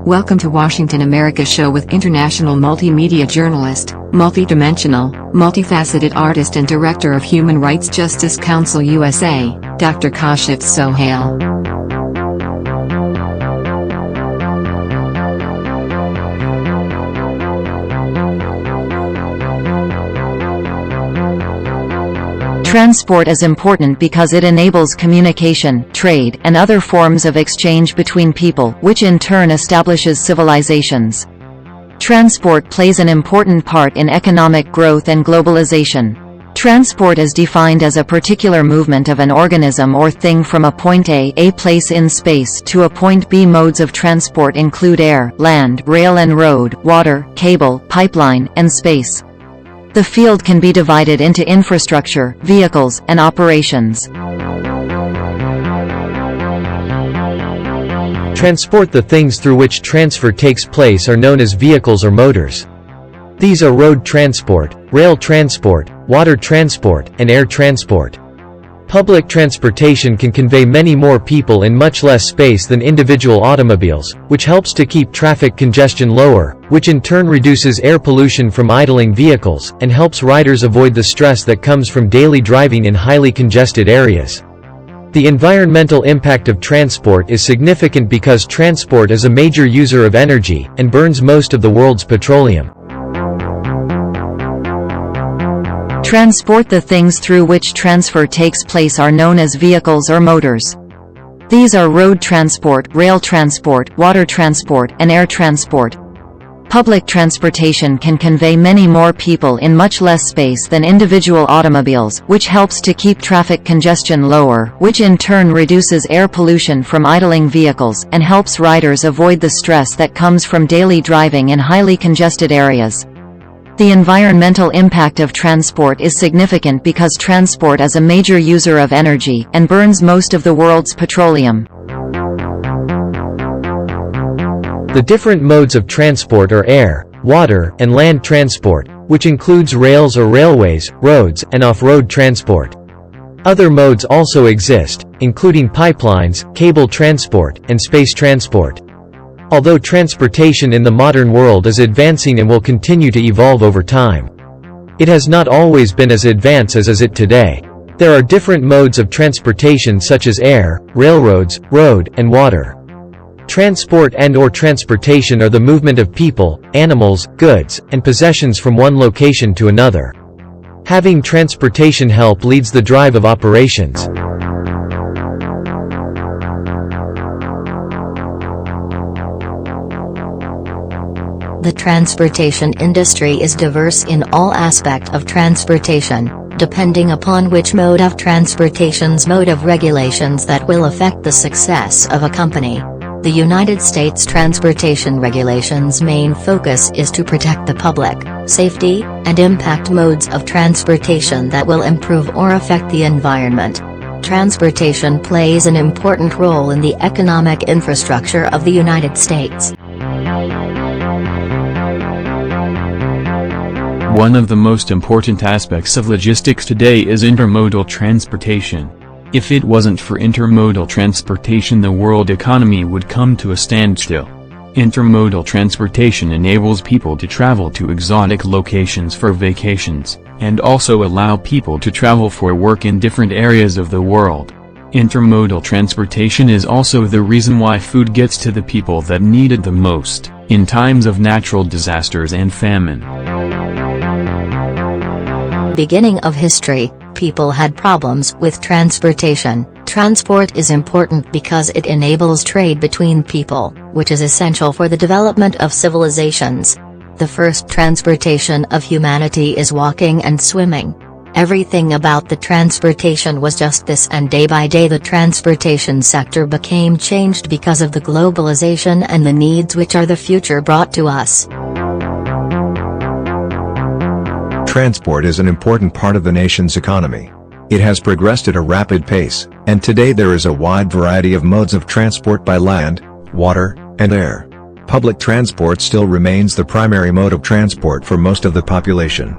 Welcome to Washington America Show with international multimedia journalist, multidimensional, multifaceted artist and director of Human Rights Justice Council USA, Dr. Kashif Sohail. Transport is important because it enables communication, trade, and other forms of exchange between people, which in turn establishes civilizations. Transport plays an important part in economic growth and globalization. Transport is defined as a particular movement of an organism or thing from a point A place in space, to a point B. Modes of transport include air, land, rail and road, water, cable, pipeline, and space. The field can be divided into infrastructure, vehicles, and operations. Transport. The things through which transfer takes place are known as vehicles or motors. These are road transport, rail transport, water transport, and air transport. Public transportation can convey many more people in much less space than individual automobiles, which helps to keep traffic congestion lower, which in turn reduces air pollution from idling vehicles, and helps riders avoid the stress that comes from daily driving in highly congested areas. The environmental impact of transport is significant because transport is a major user of energy, and burns most of the world's petroleum. Transport. The things through which transfer takes place are known as vehicles or motors. These are road transport, rail transport, water transport, and air transport. Public transportation can convey many more people in much less space than individual automobiles, which helps to keep traffic congestion lower, which in turn reduces air pollution from idling vehicles, and helps riders avoid the stress that comes from daily driving in highly congested areas. The environmental impact of transport is significant because transport is a major user of energy, and burns most of the world's petroleum. The different modes of transport are air, water, and land transport, which includes rails or railways, roads, and off-road transport. Other modes also exist, including pipelines, cable transport, and space transport. Although transportation in the modern world is advancing and will continue to evolve over time, it has not always been as advanced as is it today. There are different modes of transportation such as air, railroads, road, and water. Transport and/or transportation are the movement of people, animals, goods, and possessions from one location to another. Having transportation help leads the drive of operations. The transportation industry is diverse in all aspects of transportation, depending upon which mode of transportation's mode of regulations that will affect the success of a company. The United States transportation regulations' main focus is to protect the public, safety, and impact modes of transportation that will improve or affect the environment. Transportation plays an important role in the economic infrastructure of the United States. One of the most important aspects of logistics today is intermodal transportation. If it wasn't for intermodal transportation, the world economy would come to a standstill. Intermodal transportation enables people to travel to exotic locations for vacations, and also allow people to travel for work in different areas of the world. Intermodal transportation is also the reason why food gets to the people that need it the most, in times of natural disasters and famine. Beginning of history, people had problems with transportation. Transport is important because it enables trade between people, which is essential for the development of civilizations. The first transportation of humanity is walking and swimming. Everything about the transportation was just this, and day by day the transportation sector became changed because of the globalization and the needs which are the future brought to us. Transport is an important part of the nation's economy. It has progressed at a rapid pace, and today there is a wide variety of modes of transport by land, water, and air. Public transport still remains the primary mode of transport for most of the population.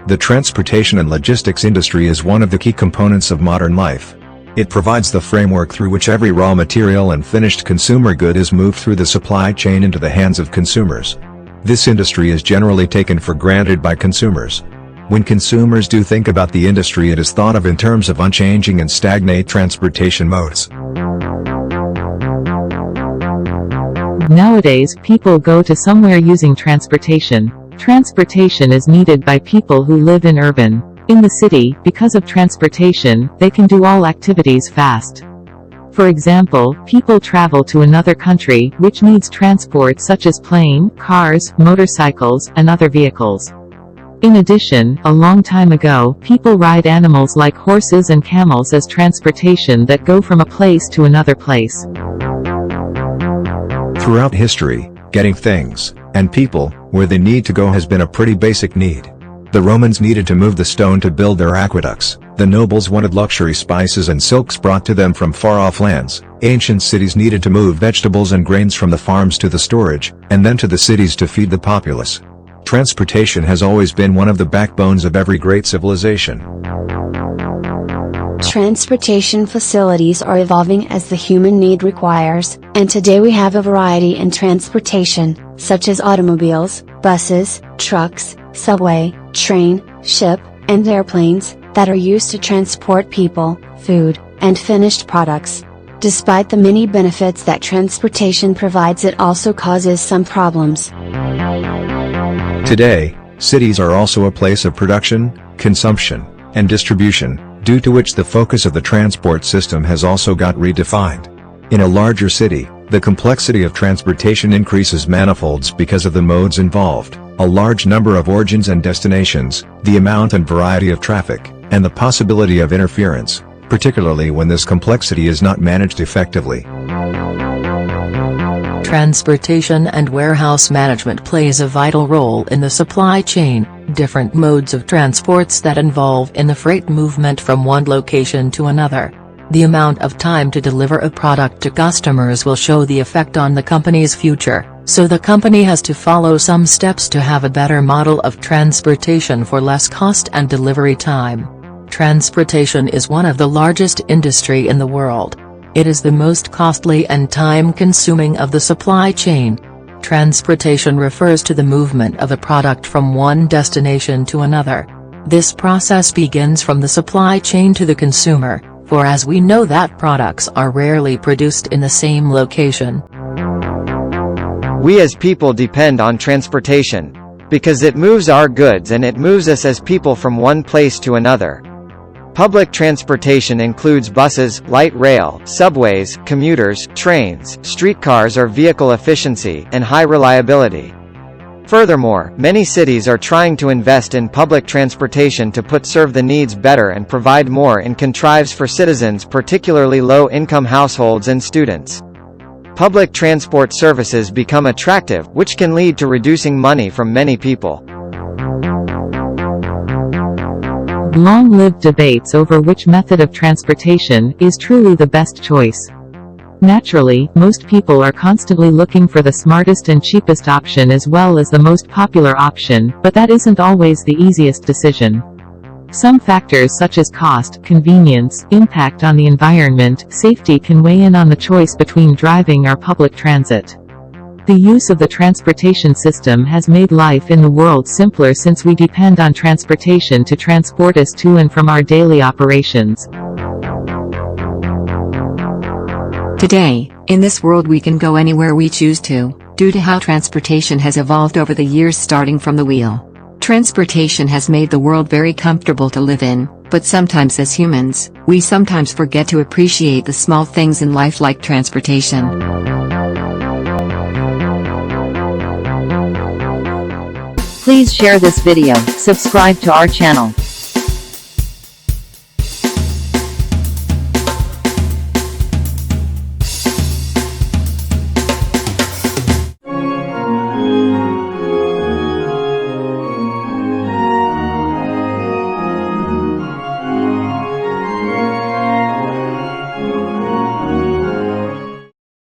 The transportation and logistics industry is one of the key components of modern life. It provides the framework through which every raw material and finished consumer good is moved through the supply chain into the hands of consumers. This industry is generally taken for granted by consumers. When consumers do think about the industry, it is thought of in terms of unchanging and stagnant transportation modes. Nowadays, people go to somewhere using transportation. Transportation is needed by people who live in urban. In the city, because of transportation, they can do all activities fast. For example, people travel to another country, which needs transport such as plane, cars, motorcycles, and other vehicles. In addition, a long time ago, people ride animals like horses and camels as transportation that go from a place to another place. Throughout history, getting things, and people, where they need to go has been a pretty basic need. The Romans needed to move the stone to build their aqueducts, the nobles wanted luxury spices and silks brought to them from far-off lands, ancient cities needed to move vegetables and grains from the farms to the storage, and then to the cities to feed the populace. Transportation has always been one of the backbones of every great civilization. Transportation facilities are evolving as the human need requires, and today we have a variety in transportation, such as automobiles, buses, trucks, subway, train, ship, and airplanes, that are used to transport people, food, and finished products. Despite the many benefits that transportation provides, it also causes some problems. Today, cities are also a place of production, consumption, and distribution, due to which the focus of the transport system has also got redefined. In a larger city, the complexity of transportation increases manifolds because of the modes involved, a large number of origins and destinations, the amount and variety of traffic, and the possibility of interference, particularly when this complexity is not managed effectively. Transportation and warehouse management plays a vital role in the supply chain. Different modes of transports that involve in the freight movement from one location to another. The amount of time to deliver a product to customers will show the effect on the company's future, so the company has to follow some steps to have a better model of transportation for less cost and delivery time. Transportation is one of the largest industry in the world. It is the most costly and time-consuming of the supply chain. Transportation refers to the movement of a product from one destination to another. This process begins from the supply chain to the consumer, for as we know that products are rarely produced in the same location. We as people depend on transportation, because it moves our goods and it moves us as people from one place to another. Public transportation includes buses, light rail, subways, commuters, trains, streetcars or vehicle efficiency, and high reliability. Furthermore, many cities are trying to invest in public transportation to serve the needs better and provide more in contrives for citizens, particularly low-income households and students. Public transport services become attractive, which can lead to reducing money from many people. Long-lived debates over which method of transportation is truly the best choice. Naturally, most people are constantly looking for the smartest and cheapest option as well as the most popular option, but that isn't always the easiest decision. Some factors such as cost, convenience, impact on the environment, safety can weigh in on the choice between driving or public transit. The use of the transportation system has made life in the world simpler since we depend on transportation to transport us to and from our daily operations. Today, in this world we can go anywhere we choose to, due to how transportation has evolved over the years starting from the wheel. Transportation has made the world very comfortable to live in, but sometimes as humans, we sometimes forget to appreciate the small things in life like transportation. Please share this video, subscribe to our channel.